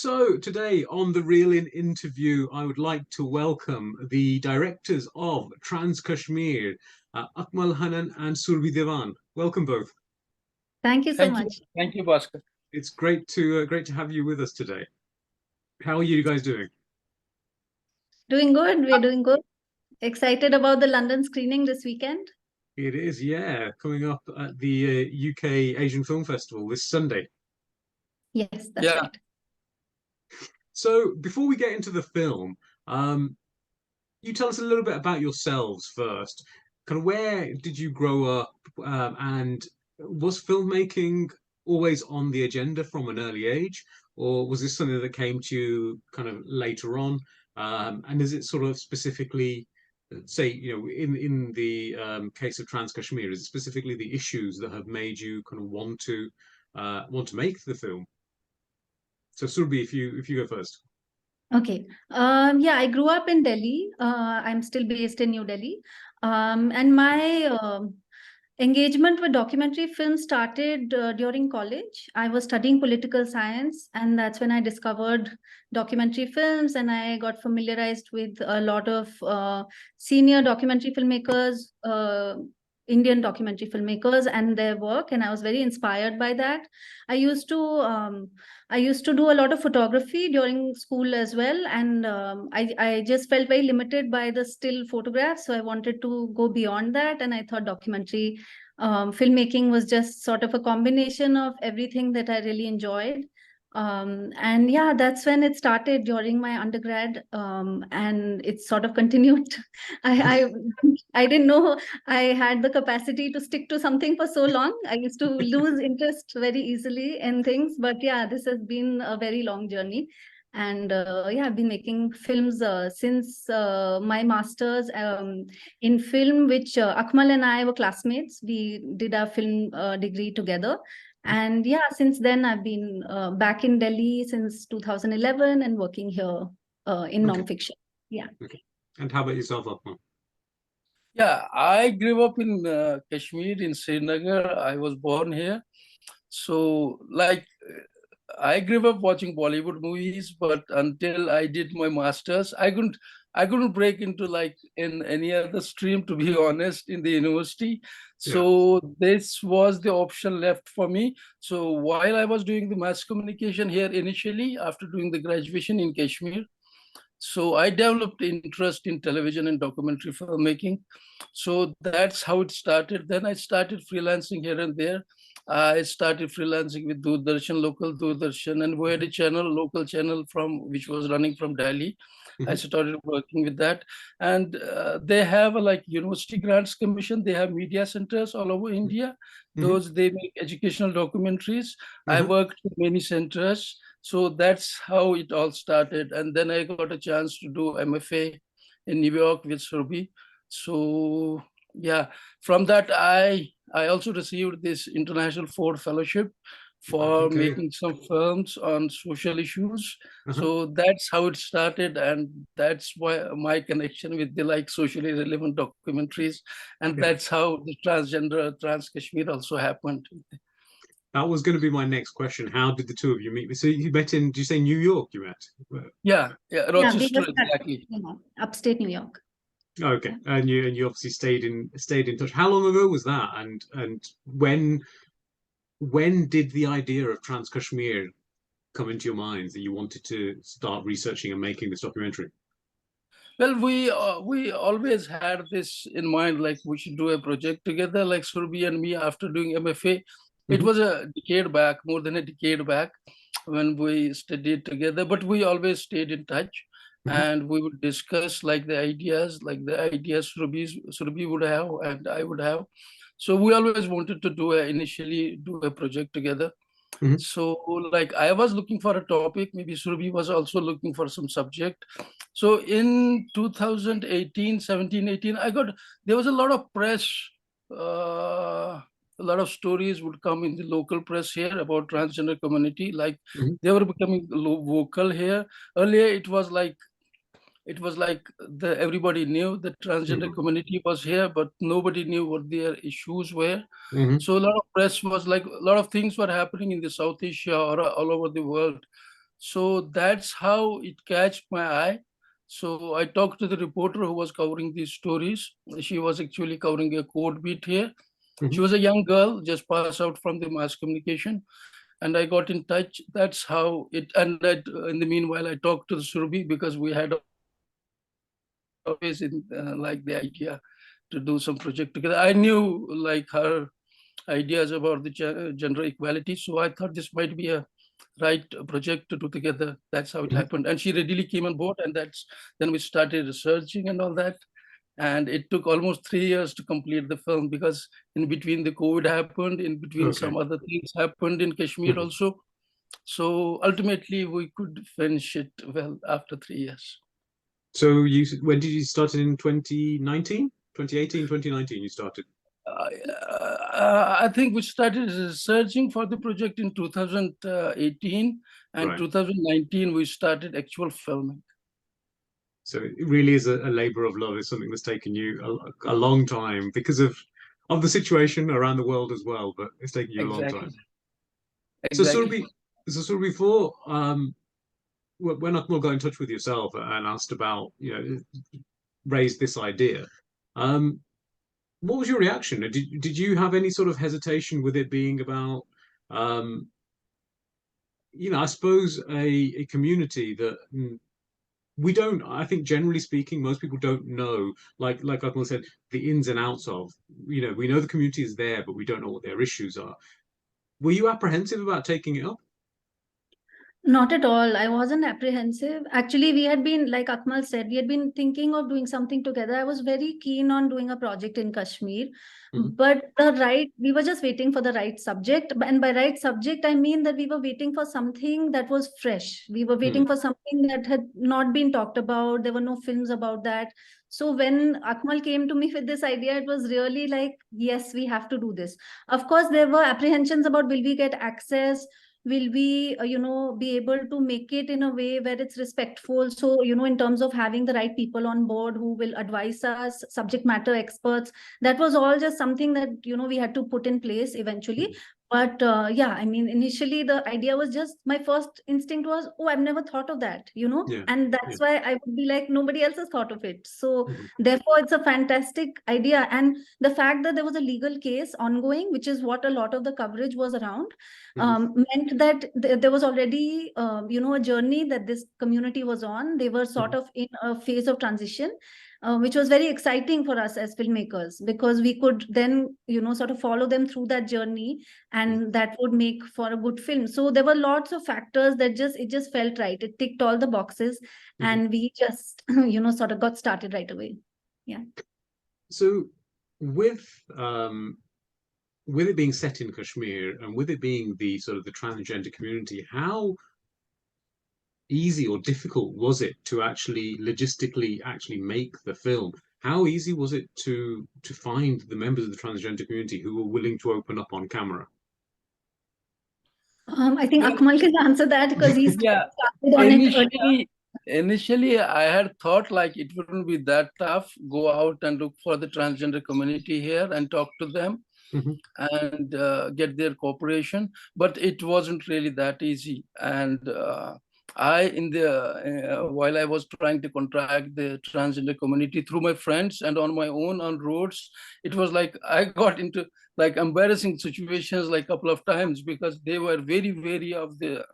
So today on the Real In interview, I would like to welcome the directors of Trans Kashmir, Akmal Hanan and Surbhi Dewan. Welcome both. Thank you so Thank you. much. Thank you, Bhaskar. It's great to have you with us today. How are you guys doing? Doing good. We're doing good. Excited about the London screening this weekend. It is, yeah, coming up at the UK Asian Film Festival this Sunday. Yes, that's Yeah. right. So before we get into the film, you tell us a little bit about yourselves first. Kind of where did you grow up, and was filmmaking always on the agenda from an early age, or was this something that came to you kind of later on? And is it sort of specifically, say, in the case of Trans Kashmir, is it specifically the issues that have made you kind of want to make the film? So Surbhi, if you go first. Okay. Yeah, I grew up in Delhi. I'm still based in New Delhi. And my engagement with documentary film started during college. I was studying political science, and that's when I discovered documentary films, and I got familiarized with a lot of senior documentary filmmakers, Indian documentary filmmakers and their work, and I was very inspired by that. I used to I used to do a lot of photography during school as well, and I just felt very limited by the still photographs, so I wanted to go beyond that, and I thought documentary filmmaking was just sort of a combination of everything that I really enjoyed. And yeah, that's when it started during my undergrad, and it sort of continued. I I didn't know I had the capacity to stick to something for so long. I used to lose interest very easily in things, but yeah, this has been a very long journey. And yeah, I've been making films since my master's in film, which Akmal and I were classmates. We did our film degree together. And yeah, since then I've been back in Delhi since 2011 and working here in nonfiction. Yeah. Okay. And how about yourself, Akmal? Yeah, I grew up in Kashmir, in Srinagar. I was born here. So, I grew up watching Bollywood movies, but until I did my masters, I couldn't break into like in any other stream, to be honest, in the university. So this was the option left for me. So while I was doing the mass communication here initially, after doing the graduation in Kashmir, so I developed interest in television and documentary filmmaking. So that's how it started. Then I started freelancing here and there. I started freelancing with Doordarshan, local Doordarshan, and we had a channel, local channel which was running from Delhi. I started working with that, and they have a like University Grants Commission. They have media centers all over India. Those they make educational documentaries. I worked with many centers. So that's how it all started. And then I got a chance to do MFA in New York with Surbhi. So yeah, from that I also received this International Ford Fellowship for making some films on social issues. So that's how it started, and that's why my connection with the like socially relevant documentaries, and that's how the transgender Trans Kashmir also happened. That was going to be my next question. How did the two of you meet? So you met in, did you say New York you met? Yeah, Rochester, exactly. Upstate New York. Okay, and you obviously stayed in touch. How long ago was that? And when did the idea of Trans Kashmir come into your minds that you wanted to start researching and making this documentary? Well, we always had this in mind, like we should do a project together, like Surbhi and me after doing MFA. It was a decade back, more than a decade back, when we studied together, but we always stayed in touch. And we would discuss like the ideas Surbhi would have and I would have. So we always wanted to initially do a project together. So like I was looking for a topic, maybe Surbhi was also looking for some subject. So in 2018, 17, 18, there was a lot of press, a lot of stories would come in the local press here about transgender community. Like they were becoming vocal here. Earlier, it was like everybody knew the transgender community was here, but nobody knew what their issues were. So a lot of press was like, a lot of things were happening in the South Asia or all over the world. So that's how it catch my eye. So I talked to the reporter who was covering these stories. She was actually covering a court beat here. She was a young girl, just passed out from the mass communication, and I got in touch. That's how it. And that, in the meanwhile, I talked to the Surbhi because we had always in like the idea to do some project together. I knew like her ideas about the gender equality, so I thought this might be a right project to do together. That's how it happened, and she readily came on board, and then we started researching and all that. And it took almost 3 years to complete the film because in between the COVID happened, in between some other things happened in Kashmir also. So ultimately we could finish it well after 3 years. So when did you start it, in 2019? 2018, 2019 you started? I think we started researching for the project in 2018, and Right. 2019 we started actual filming. So it really is a labor of love. It's something that's taken you a long time because of the situation around the world as well, but it's taken you a long time. So Exactly. Surbhi, before when Akmal got in touch with yourself and asked about, raised this idea, what was your reaction? Did you have any sort of hesitation with it being about, I suppose a community that we don't, I think generally speaking, most people don't know, like Akmal said, the ins and outs of, we know the community is there, but we don't know what their issues are. Were you apprehensive about taking it up? Not at all. I wasn't apprehensive. Actually, we had been, like Akmal said, we had been thinking of doing something together. I was very keen on doing a project in Kashmir, but we were just waiting for the right subject. And by right subject, I mean that we were waiting for something that was fresh. We were waiting for something that had not been talked about. There were no films about that. So when Akmal came to me with this idea, it was really like, yes, we have to do this. Of course, there were apprehensions about will we get access? Will we be able to make it in a way where it's respectful, so in terms of having the right people on board who will advise us, subject matter experts. That was all just something that we had to put in place eventually. But yeah, I mean, initially the idea was just, my first instinct was, oh, I've never thought of that, and that's why I would be like, nobody else has thought of it. So therefore it's a fantastic idea. And the fact that there was a legal case ongoing, which is what a lot of the coverage was around, meant that there was already a journey that this community was on. They were sort of in a phase of transition, which was very exciting for us as filmmakers, because we could then sort of follow them through that journey, and that would make for a good film. So there were lots of factors that it just felt right. It ticked all the boxes, and we just sort of got started right away. Yeah. So with it being set in Kashmir and with it being the sort of the transgender community, how easy or difficult was it to actually logistically make the film? How easy was it to find the members of the transgender community who were willing to open up on camera? I think Akmal can answer that because he's started on it earlier. Initially, I had thought like it wouldn't be that tough. Go out and look for the transgender community here and talk to them and get their cooperation. But it wasn't really that easy. And while I was trying to contact the transgender community through my friends and on my own on roads, it was like I got into like embarrassing situations like a couple of times, because they were very wary of the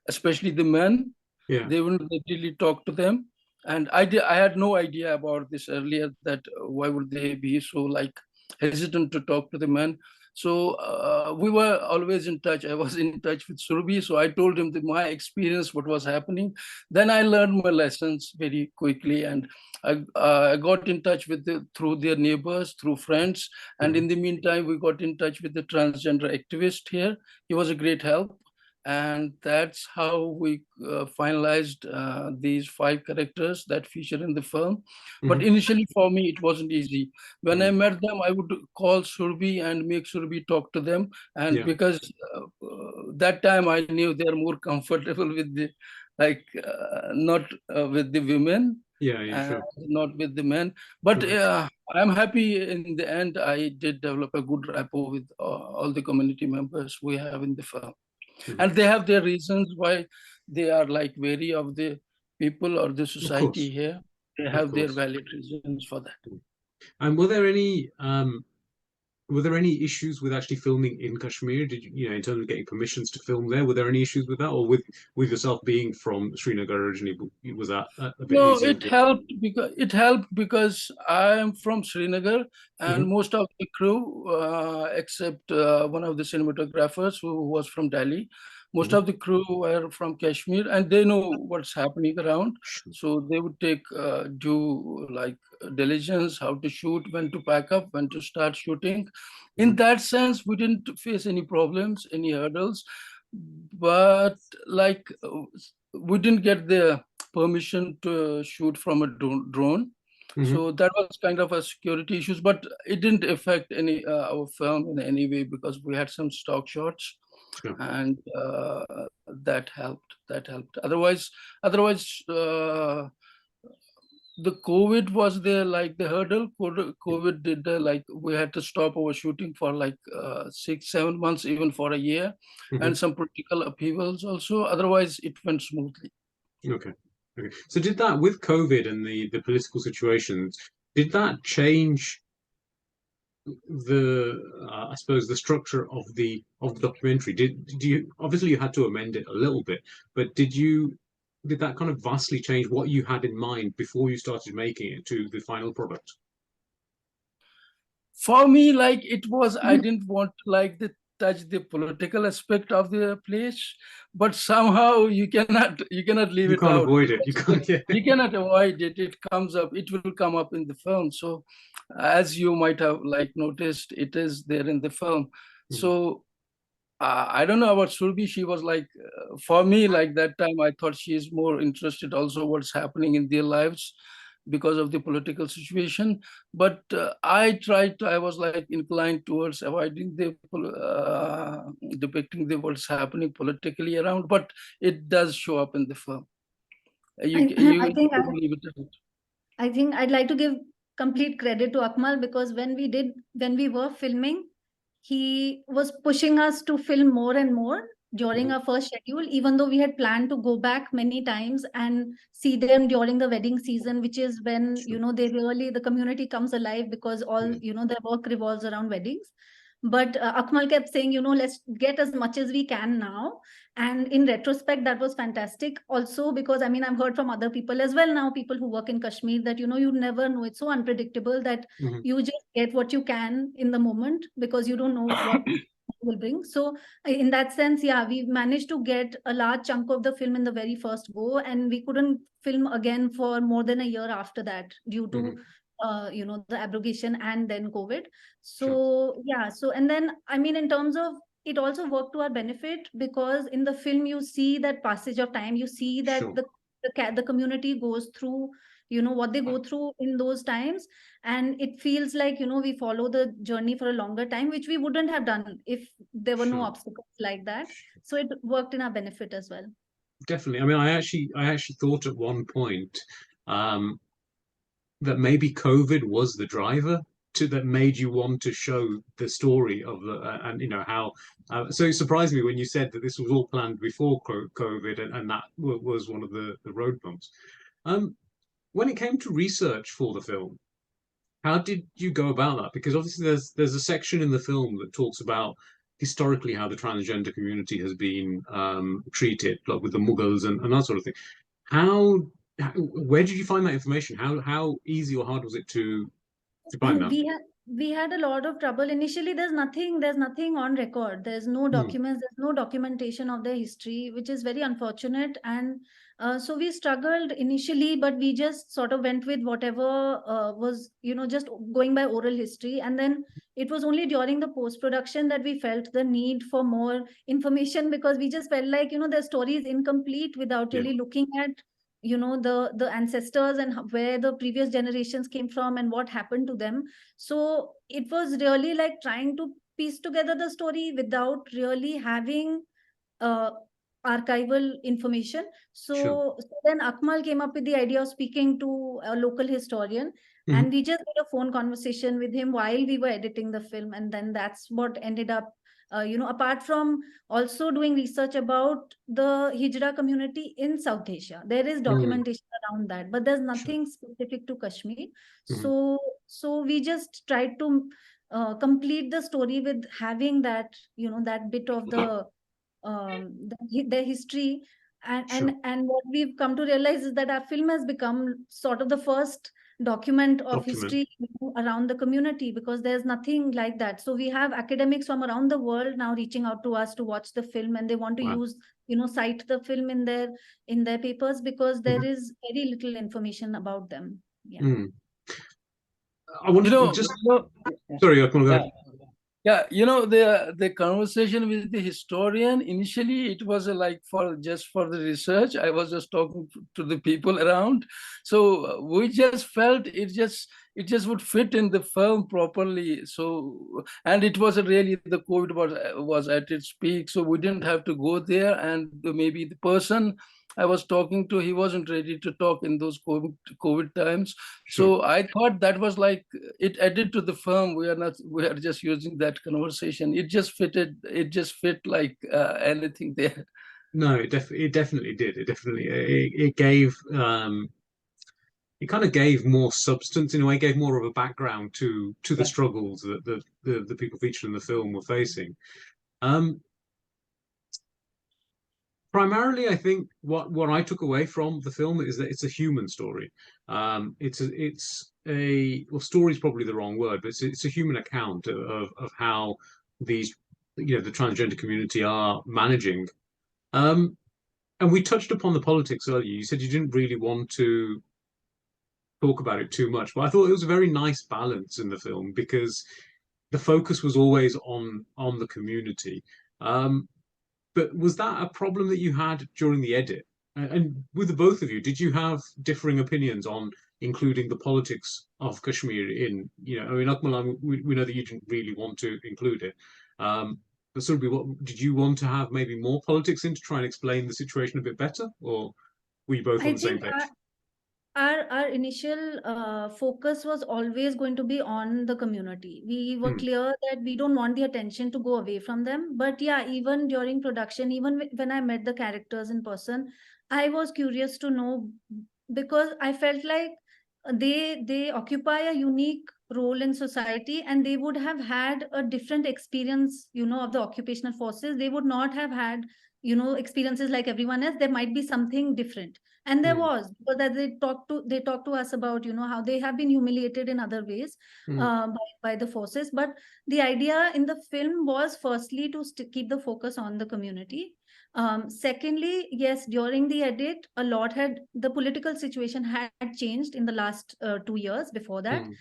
especially the men. They wouldn't really talk to them. And I had no idea about this earlier, that why would they be so like hesitant to talk to the men. So we were always in touch. I was in touch with Surbhi, so I told him my experience, what was happening. Then I learned my lessons very quickly, and I got in touch with through their neighbors, through friends. And in the meantime, we got in touch with the transgender activist here. He was a great help. And that's how we finalized these 5 characters that feature in the film. But initially for me, it wasn't easy. When I met them, I would call Surbhi and make Surbhi talk to them. And because that time I knew they're more comfortable with the, not with the women, not with the men. But I'm happy in the end, I did develop a good rapport with all the community members we have in the film. And they have their reasons why they are like wary of the people or the society here. They have their valid reasons for that. And were there any issues with actually filming in Kashmir? Did you, in terms of getting permissions to film there, were there any issues with that, or with yourself being from Srinagar originally, was that a bit No, easier? it helped because I am from Srinagar, and most of the crew, except one of the cinematographers who was from Delhi, most of the crew were from Kashmir, and they know what's happening around. So they would take due like diligence, how to shoot, when to pack up, when to start shooting. In that sense, we didn't face any problems, any hurdles, but like we didn't get the permission to shoot from a drone. So that was kind of a security issues, but it didn't affect any our film in any way because we had some stock shots, and that helped. Otherwise, the COVID was there, like the hurdle. COVID did like we had to stop our shooting for like 6-7 months, even for a year, and some political upheavals also. Otherwise, it went smoothly. Okay. So did that, with COVID and the political situations, did that change the I suppose the structure of the documentary? Did you, obviously you had to amend it a little bit, but did that kind of vastly change what you had in mind before you started making it to the final product? For me, like it was, I didn't want like the touch the political aspect of the place, but somehow you cannot leave it out. You can't avoid it. You can't. Yeah. You cannot avoid it. It comes up. It will come up in the film. So, as you might have like noticed, it is there in the film. So. I don't know about Surbhi. She was like, for me, like that time, I thought she is more interested also what's happening in their lives because of the political situation. But I was like inclined towards avoiding the depicting the what's happening politically around. But it does show up in the film. I think I'd like to give complete credit to Akmal, because when we were filming, he was pushing us to film more and more during our first schedule, even though we had planned to go back many times and see them during the wedding season, which is when, the community comes alive, because all, their work revolves around weddings. But Akmal kept saying, let's get as much as we can now. And in retrospect, that was fantastic. Also, because I've heard from other people as well now, people who work in Kashmir, that, you never know. It's so unpredictable that you just get what you can in the moment, because you don't know what will bring. So in that sense, yeah, we managed to get a large chunk of the film in the very first go, and we couldn't film again for more than a year after that due to the abrogation and then COVID. So yeah, so and then in terms of, it also worked to our benefit, because in the film you see that passage of time, you see that the community goes through what they go through in those times, and it feels like we follow the journey for a longer time, which we wouldn't have done if there were no obstacles like that. So it worked in our benefit as well. Definitely. I actually thought at one point that maybe COVID was the driver that made you want to show the story of and how. So it surprised me when you said that this was all planned before COVID, and that was one of the road bumps. When it came to research for the film, how did you go about that? Because obviously there's a section in the film that talks about historically how the transgender community has been treated, like with the Mughals and that sort of thing. Where did you find that information? How easy or hard was it to find that? We had a lot of trouble initially. There's nothing on record. There's no documents. There's no documentation of their history, which is very unfortunate. And so we struggled initially, but we just sort of went with whatever was, just going by oral history. And then it was only during the post-production that we felt the need for more information, because we just felt like, their story is incomplete without really looking at the ancestors and where the previous generations came from and what happened to them. So it was really like trying to piece together the story without really having archival information. So then Akmal came up with the idea of speaking to a local historian, And we just did a phone conversation with him while we were editing the film, and then that's what ended up, apart from also doing research about the Hijra community in South Asia. There is Mm. documentation around that, but there's Sure. nothing specific to Kashmir. Mhm. So we just tried to complete the story with having that, that bit of the history. And, Sure. and what we've come to realize is that our film has become sort of the first document of Document. history around the community, because there's nothing like that. So we have academics from around the world now reaching out to us to watch the film, and they want to Wow. use, cite the film in their papers, because there Mhm. is very little information about them. Yeah. Mm. I want You to know, just, you know, sorry, I can go yeah. ahead. Yeah, the conversation with the historian, initially it was like just for the research. I was just talking to the people around. So we just felt it just would fit in the film properly. So, and it was really, the COVID was at its peak, so we didn't have to go there. And maybe the person I was talking to, he wasn't ready to talk in those COVID times. Sure. So I thought that was like, it added to the film. We are just using that conversation. It just fit like anything there. No, it definitely did. It definitely it gave it kind of gave more substance in a way, gave more of a background to the Yeah. struggles that the people featured in the film were facing. Um, Primarily, I think what I took away from the film is that it's a human story. It's a well, story is probably the wrong word, but it's a human account of how these the transgender community are managing. Um, and we touched upon the politics earlier. You said you didn't really want to talk about it too much, but I thought it was a very nice balance in the film because the focus was always on the community. Um, but was that a problem that you had during the edit? And with the both of you, did you have differing opinions on including the politics of Kashmir in, I mean, Akmal, we know that you didn't really want to include it. But Surbhi, what did you want to have maybe more politics in to try and explain the situation a bit better, or were you both on I the same think page? our initial focus was always going to be on the community. We were Hmm. clear that we don't want the attention to go away from them. But yeah, even during production, even when I met the characters in person, I was curious to know, because I felt like they occupy a unique role in society, and they would have had a different experience, of the occupational forces. They would not have had, experiences like everyone else. There might be something different, and there Hmm. was, because that they talked to us about, how they have been humiliated in other ways, Hmm. by the forces. But the idea in the film was firstly to keep the focus on the community. Secondly, yes, during the edit, the political situation had changed in the last 2 years before that. Hmm.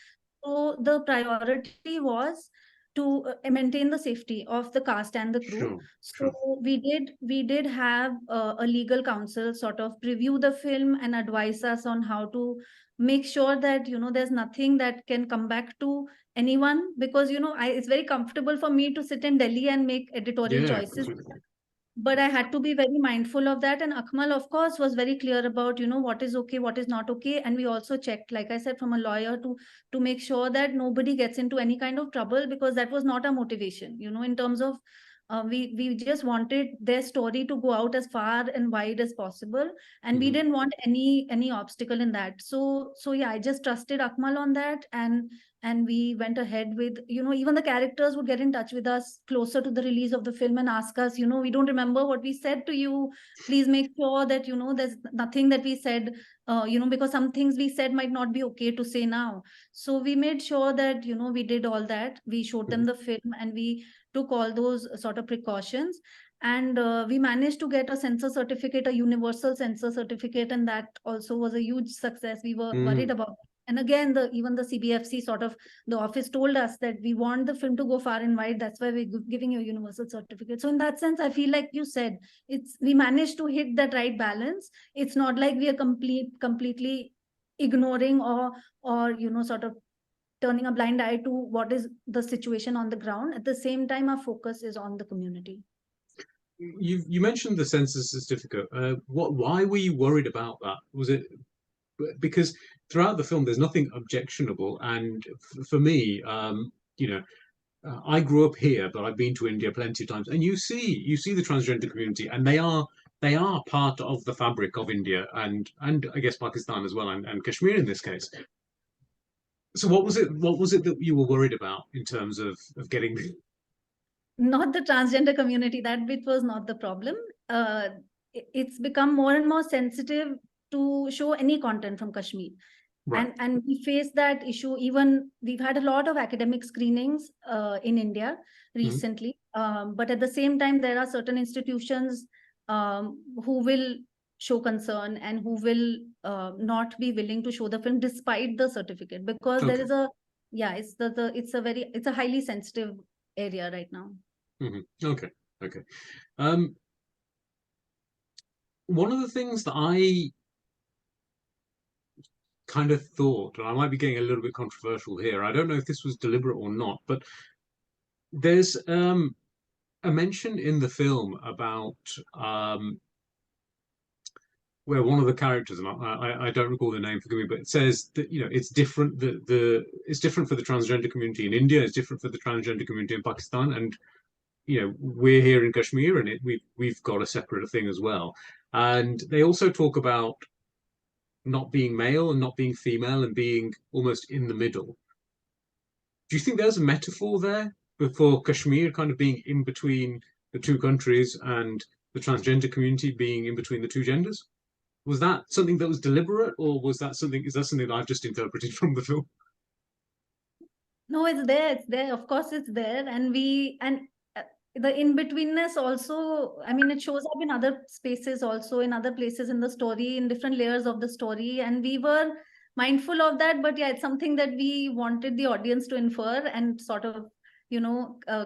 So the priority was to maintain the safety of the cast and the crew. Sure. So Sure. we did have a legal counsel sort of review the film and advise us on how to make sure that, there's nothing that can come back to anyone, because, it's very comfortable for me to sit in Delhi and make editorial Yeah, choices, completely. but I had to be very mindful of that. And Akmal, of course, was very clear about, what is okay, what is not okay. And we also checked, like I said, from a lawyer to make sure that nobody gets into any kind of trouble, because that was not our motivation, in terms of we just wanted their story to go out as far and wide as possible, and we Hmm. didn't want any obstacle in that. So yeah, I just trusted Akmal on that, and we went ahead with, even the characters would get in touch with us closer to the release of the film and ask us, we don't remember what we said to you. Please make sure that, there's nothing that we said, because some things we said might not be okay to say now. So we made sure that, we did all that. We showed them Hmm. the film, and we took all those sort of precautions. And we managed to get a censor certificate, a universal censor certificate, and that also was a huge success. We were worried Hmm. about that. And again, even the CBFC sort of, the office told us that we want the film to go far and wide. That's why we're giving you a universal certificate. So in that sense, I feel like you said, we managed to hit that right balance. It's not like we are completely ignoring or sort of turning a blind eye to what is the situation on the ground. At the same time, our focus is on the community. You mentioned the census certificate. Why were you worried about that? Was it because throughout the film, there's nothing objectionable. And for me, you know, I grew up here, but I've been to India plenty of times, and you see the transgender community, and they are part of the fabric of India and I guess Pakistan as well, and Kashmir in this case. So what was it that you were worried about in terms of getting Not the transgender community, that bit was not the problem. It's become more and more sensitive to show any content from Kashmir. right? And we face that issue. Even we've had a lot of academic screenings in India Mhm. recently, but at the same time, there are certain institutions who will show concern and who will not be willing to show the film despite the certificate, because there Okay. is a, yeah, it's a highly sensitive area right now. Okay. Okay. Um, One of the things that I kind of thought, and I might be getting a little bit controversial here, I don't know if this was deliberate or not, but there's a mention in the film about where one of the characters, and I don't recall the name, forgive me, but it says that it's different. It's different for the transgender community in India. It's different for the transgender community in Pakistan, and we're here in Kashmir, and we've got a separate thing as well. And they also talk about not being male and not being female and being almost in the middle. Do you think there's a metaphor there for Kashmir kind of being in between the two countries and the transgender community being in between the two genders? Was that something that was deliberate, or is that something that I've just interpreted from the film? No, it's there. It's there. Of course, it's there. And uh, the in-betweenness also, I mean, it shows up in other spaces also, in other places in the story, in different layers of the story. And we were mindful of that. But yeah, it's something that we wanted the audience to infer and sort of,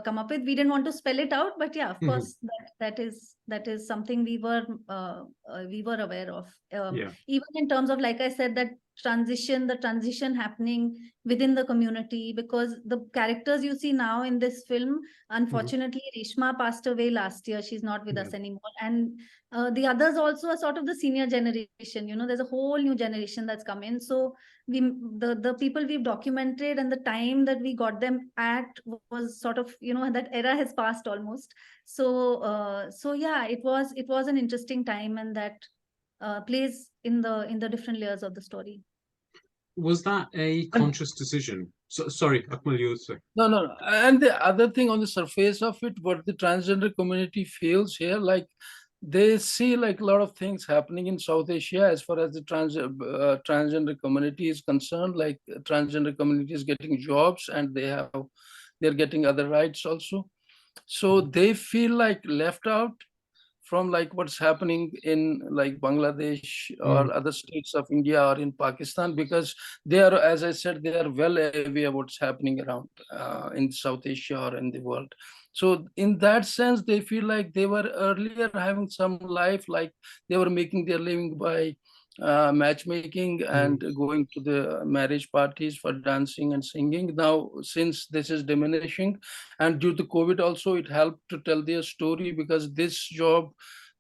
come up with. We didn't want to spell it out, but yeah, of Mhm. course, that is something we were aware of. Yeah. Even in terms of, like I said, that the transition happening within the community, because the characters you see now in this film, Mhm. unfortunately, Rishma passed away last year. She's not with Yeah. us anymore. And the others also are sort of the senior generation. There's a whole new generation that's come in. So the people we've documented and the time that we got them at was sort of, that era has passed almost. So yeah, it was an interesting time, and that plays in the different layers of the story. Was that a And conscious decision? Sorry, Akmal, you were saying. no, no, no. And the other thing on the surface of it, what the transgender community feels here, like they see like a lot of things happening in South Asia as far as the transgender community is concerned. Like transgender community is getting jobs and they're getting other rights also. So they feel like left out from like what's happening in like Bangladesh Mm. or other states of India or in Pakistan, because they are, as I said, they are well aware what's happening around in South Asia or in the world. So in that sense, they feel like they were earlier having some life, like they were making their living by matchmaking Mm. and going to the marriage parties for dancing and singing. Now, since this is diminishing, and due to COVID also, it helped to tell their story, because this job,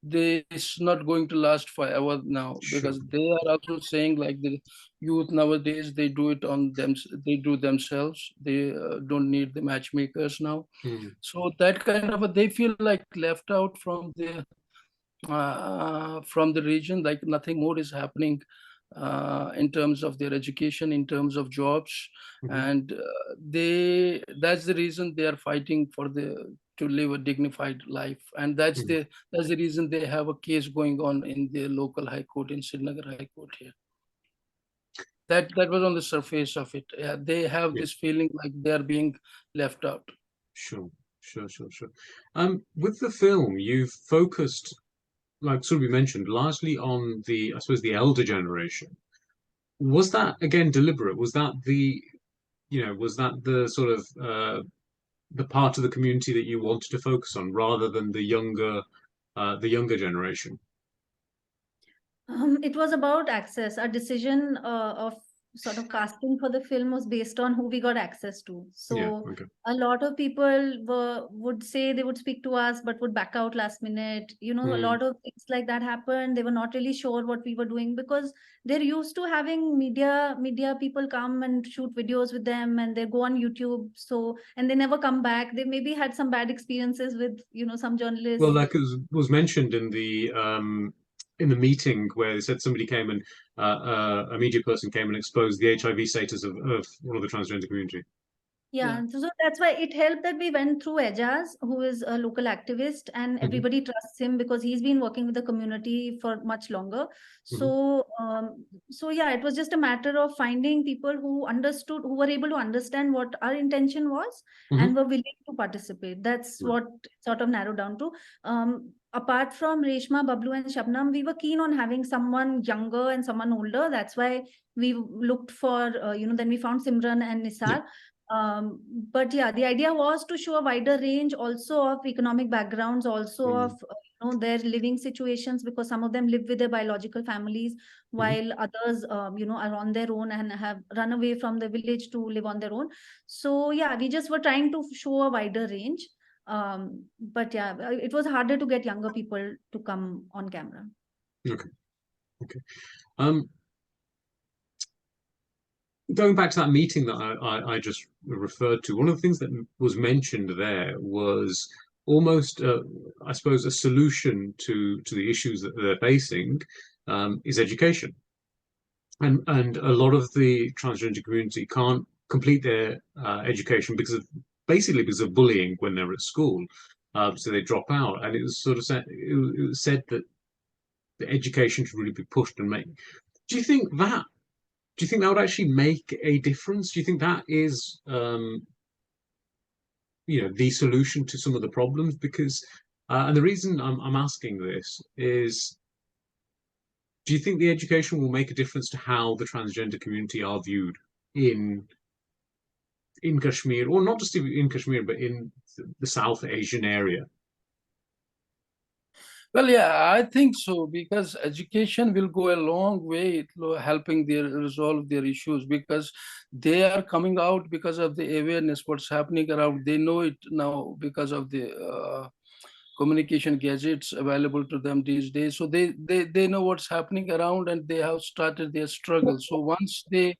it's not going to last forever now, Sure. because they are also saying like the youth nowadays, they do it on them, they do themselves, they don't need the matchmakers now. Mm. So that kind of they feel like left out from the region, like nothing more is happening in terms of their education, in terms of jobs, Mhm. and that's the reason they are fighting for the to live a dignified life, and Mhm. that's the reason they have a case going on in the local high court in Srinagar High Court here. That was on the surface of it. Yeah, they have Yeah. this feeling like they are being left out. Sure. Sure. Sure. Sure. With the film, you've focused, like Surbhi mentioned, largely on I suppose, the elder generation. Was that again deliberate? Was that the sort of the part of the community that you wanted to focus on, rather than the younger generation? It was about access. Our decision of sort of casting for the film was based on who we got access to. Yeah. So Okay. a lot of people would say they would speak to us, but would back out last minute. You know, a Mm. lot of things like that happened. They were not really sure what we were doing because they're used to having media people come and shoot videos with them, and they go on YouTube. So, and they never come back. They maybe had some bad experiences with, you know, some Well, journalists. like it was mentioned in the meeting where they said somebody came and a media person came and exposed the HIV status of one of the transgender community. Yeah, so that's why it helped that we went through Ejaz, who is a local activist, and Hmm. everybody trusts him because he's been working with the community for much longer. Hmm. So yeah, it was just a matter of finding people who understood, who were able to understand what our intention was Hmm. and were willing to participate. That's Right. what it sort of narrowed down to. Apart from Reshma, Bablu, and Shabnam, we were keen on having someone younger and someone older. That's why we looked for, then we found Simran and Yeah. Nisar. But yeah, the idea was to show a wider range also of economic backgrounds, also Mm. of their living situations, because some of them live with their biological families, Hmm. while others are on their own and have run away from the village to live on their own. So yeah, we just were trying to show a wider range. But yeah, it was harder to get younger people to come on camera. Okay. Okay. Um, Going back to that meeting that I just referred to, one of the things that was mentioned there was almost, I suppose, a solution to the issues that they're facing is education. And a lot of the transgender community can't complete their education basically because of bullying when they're at school. So they drop out. And it was sort of said, it was said that the education should really be pushed and make. Do you think that do you think that would actually make a difference? Do you think that is, the solution to some of the problems? Because, and the reason I'm asking this is, do you think the education will make a difference to how the transgender community are viewed in in Kashmir, or not just in Kashmir, but in the South Asian area? Well, yeah, I think so, because education will go a long way to helping their resolve their issues, because they are coming out because of the awareness what's happening around. They know it now because of the communication gadgets available to them these days. So they know what's happening around, and they have started their struggle. So once they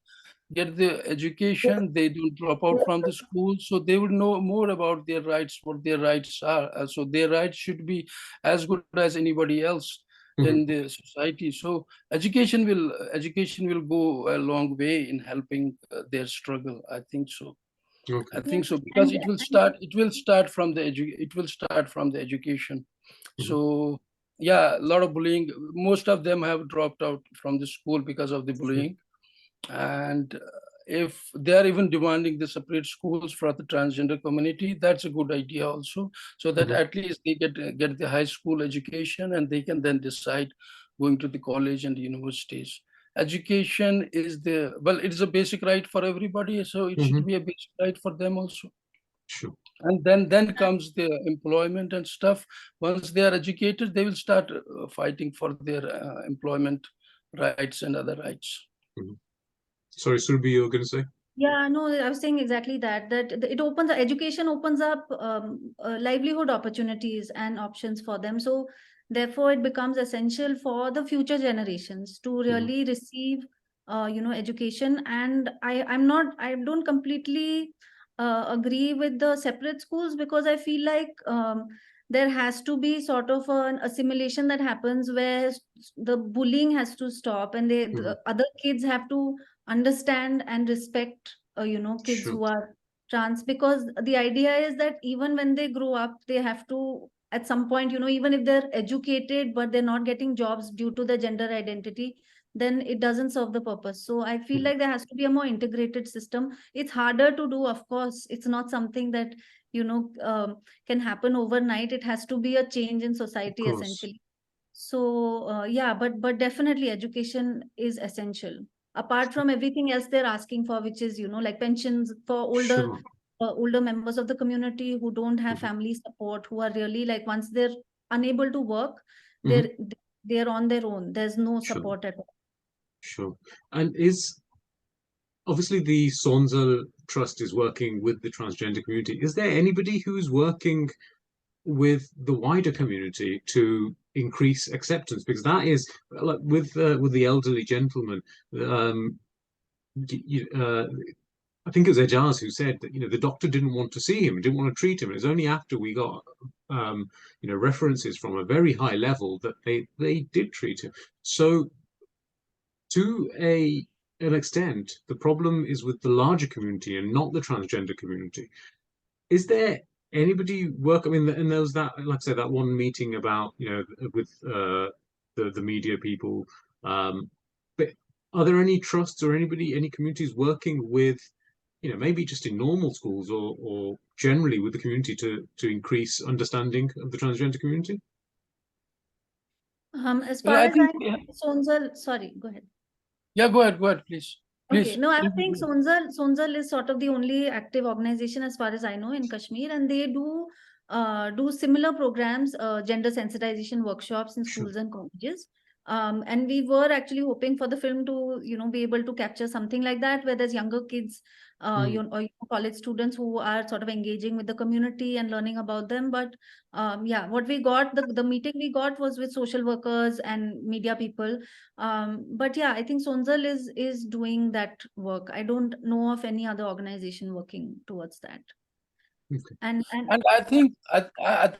get the education, they don't drop out from the school, so they would know more about their rights, what their rights are. So their rights should be as good as anybody else Mhm. in the society. So education will go a long way in helping their struggle. I think so. Okay. I Yeah, think so, because and, it will start from the education. Mhm. So yeah, a lot of bullying. Most of them have dropped out from the school because of the Sure. bullying. And if they are even demanding the separate schools for the transgender community, that's a good idea also, so that Mhm. at least they get the high school education, and they can then decide going to the college and the universities. Education is it's a basic right for everybody, so it should Mhm. be a basic right for them also. Sure. And then comes the employment and stuff. Once they are educated, they will start fighting for their employment rights and other rights. Mhm. Sorry, Surbhi, you were going to say? yeah, no, I was saying exactly that, it opens, education opens up livelihood opportunities and options for them. So therefore, it becomes essential for the future generations to Mhm. really receive, education. And I don't completely agree with the separate schools, because I feel like there has to be sort of an assimilation that happens where the bullying has to stop, and Mhm. the other kids have to understand and respect kids Sure. who are trans, because the idea is that even when they grow up, they have to, at some point, even if they're educated but they're not getting jobs due to the gender identity, then it doesn't serve the purpose. So I feel Mhm. like there has to be a more integrated system. It's harder to do, of course. It's not something that you know um, can happen overnight. It has to be a change in Of society, course. essentially. So yeah, but definitely education is essential. Apart from everything else they're asking for, which is like pensions for Sure. older members of the community who don't have Mhm. family support, who are really, like, once they're unable to work, Mhm. they're on their own. There's no Sure. support at all. Sure. And is obviously the Sonzal Trust is working with the transgender community. Is there anybody who's working with the wider community to increase acceptance? Because that is like with the elderly gentleman. Um, I think it was Ejaz who said that the doctor didn't want to see him, didn't want to treat him. It was only after we got references from a very high level that they did treat him. So to an extent, the problem is with the larger community and not the transgender community. Is there anybody work? I mean, and there was that, like I said, that one meeting about with the media people. But are there any trusts or any communities working with maybe just in normal schools or generally with the community to increase understanding of the transgender community? As Well, far I as think, I know, Sonzal, sorry, go ahead. yeah, go ahead, please. Okay, Please. no, I Please. think Sonzal is sort of the only active organization as far as I know in Kashmir, and they do similar programs, gender sensitization workshops in Sure. schools and colleges. And we were actually hoping for the film to, be able to capture something like that, where there's younger kids, or college students who are sort of engaging with the community and learning about them. But yeah, what we got, the meeting we got was with social workers and media people. But yeah, I think Sonzal is doing that work. I don't know of any other organization working towards that. Okay. And And I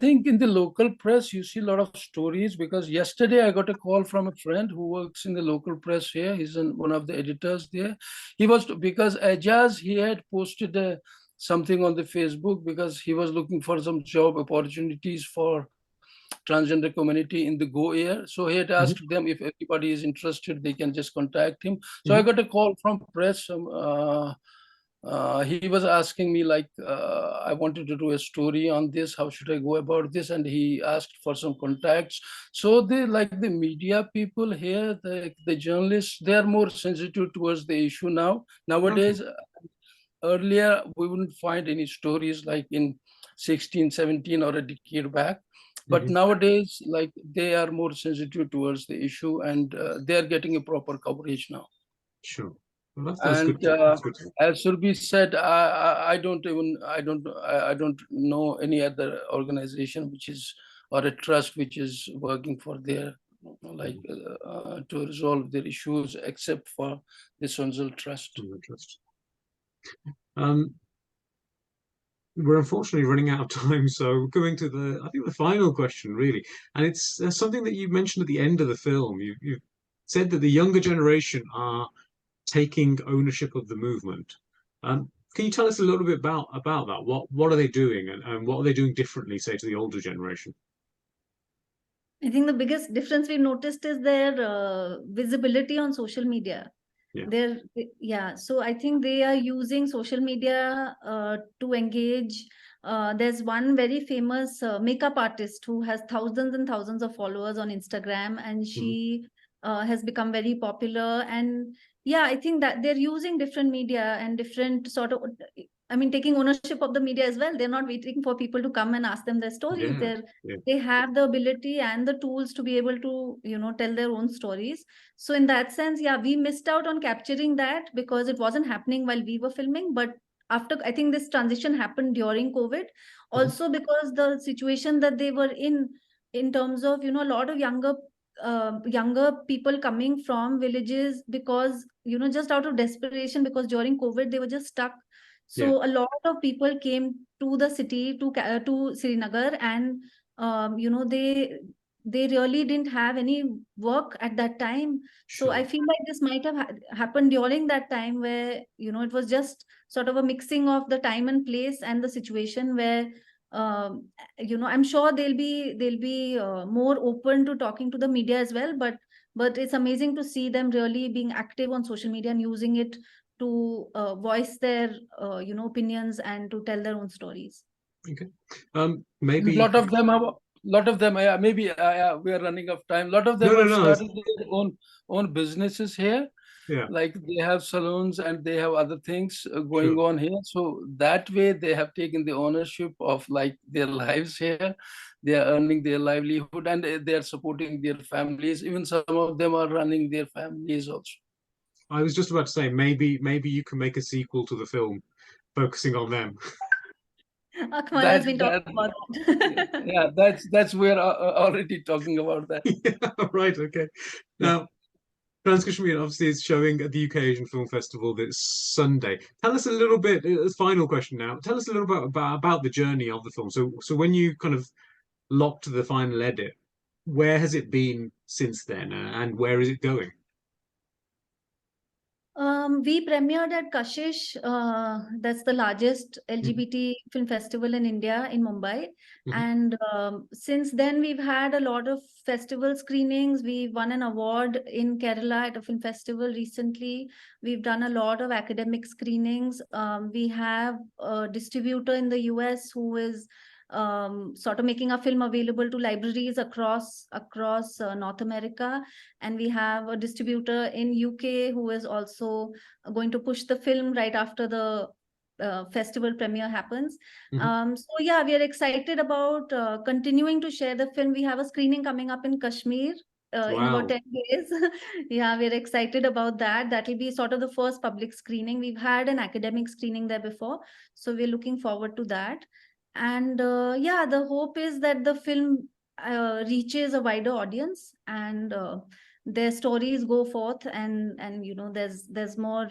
think in the local press you see a lot of stories, because yesterday I got a call from a friend who works in the local press here. He's one of the editors there. He was, because Ajaz, he had posted something on the Facebook because he was looking for some job opportunities for transgender community in the Go area. So he had asked them if anybody is interested, they can just contact him. So I got a call from press. He was asking me like, I wanted to do a story on this. How should I go about this? And he asked for some contacts. So they, like the media people here, the journalists, they are more sensitive towards the issue now. Nowadays, earlier we wouldn't find any stories like in 16, 17 or a decade back. But nowadays, like, they are more sensitive towards the issue, and they are getting a proper coverage now. Sure. Well, that's And good. That's good. as Surbhi said, I don't know any other organization which is, or a trust which is working for their to resolve their issues, except for the Sonzal Trust. We're unfortunately running out of time, so going to I think the final question, really, and it's something that you mentioned at the end of the film. You said that the younger generation are taking ownership of the movement. Can you tell us a little bit about that? What are they doing, and what are they doing differently, say, to the older generation? I think the biggest difference we've noticed is their visibility on social media. Yeah. So I think they are using social media to engage. There's one very famous makeup artist who has thousands and thousands of followers on Instagram, and she has become very popular. And yeah, I think that they're using different media and different sort of, I mean, taking ownership of the media as well. They're not waiting for people to come and ask them their stories. They have the ability and the tools to be able to, tell their own stories. So in that sense, yeah, we missed out on capturing that because it wasn't happening while we were filming. But after, I think this transition happened during COVID, also because the situation that they were in terms of, a lot of younger people coming from villages, because, just out of desperation, because during COVID, they were just stuck. So a lot of people came to the city, to Srinagar, and, they really didn't have any work at that time. So I feel like this might have happened during that time where, it was just sort of a mixing of the time and place and the situation where, I'm sure they'll be more open to talking to the media as well. But it's amazing to see them really being active on social media and using it to voice their, opinions and to tell their own stories. Okay. Maybe a lot of them, maybe we are running out of time. A lot of them have started their own businesses here. Like they have salons and they have other things going on here. So that way they have taken the ownership of like their lives here. They are earning their livelihood and they are supporting their families. Even some of them are running their families also. I was just about to say maybe you can make a sequel to the film focusing on them. Akmal has That been that talking about that. yeah, that's we're already talking about that. Yeah, right, okay. Yeah. Now, Trans Kashmir obviously is showing at the UK Asian Film Festival this Sunday. Tell us a little bit, as final question now, tell us a little bit about the journey of the film. So when you kind of locked the final edit, where has it been since then, and where is it going? We premiered at Kashish, that's the largest Mhm, LGBT film festival in India, in Mumbai. mhm, And since then, we've had a lot of festival screenings. We won an award in Kerala at a film festival recently. We've done a lot of academic screenings. We have a distributor in the US who is sort of making a film available to libraries across North America, and we have a distributor in UK who is also going to push the film right after the festival premiere happens. mhm. So yeah, we are excited about continuing to share the film. We have a screening coming up in Kashmir in about Wow. 10 days. Yeah, we're excited about that. That will be sort of the first public screening. We've had an academic screening there before, so we're looking forward to that. And yeah, the hope is that the film reaches a wider audience, and their stories go forth, and there's more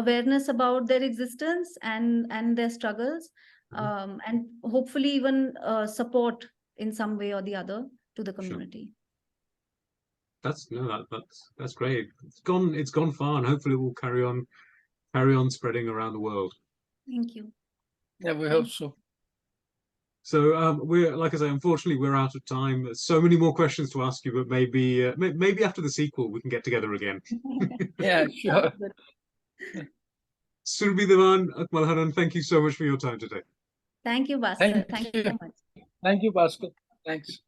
awareness about their existence and their struggles, Mhm. and hopefully even support in some way or the other to the Sure. community. That's no, that's great. It's gone far, and hopefully it will carry on spreading around the world. Thank you. Yeah, we hope Thank so. So we're like I say, unfortunately we're out of time. There's so many more questions to ask you, but maybe after the sequel we can get together again. you. Yeah, sure. Sounds good. Surbhi Dewan Akmal Hanan, thank you so much for your time today. Thank you, Bhaskar. Thank Thank you you. so much. Thank you, Bhaskar. Thanks.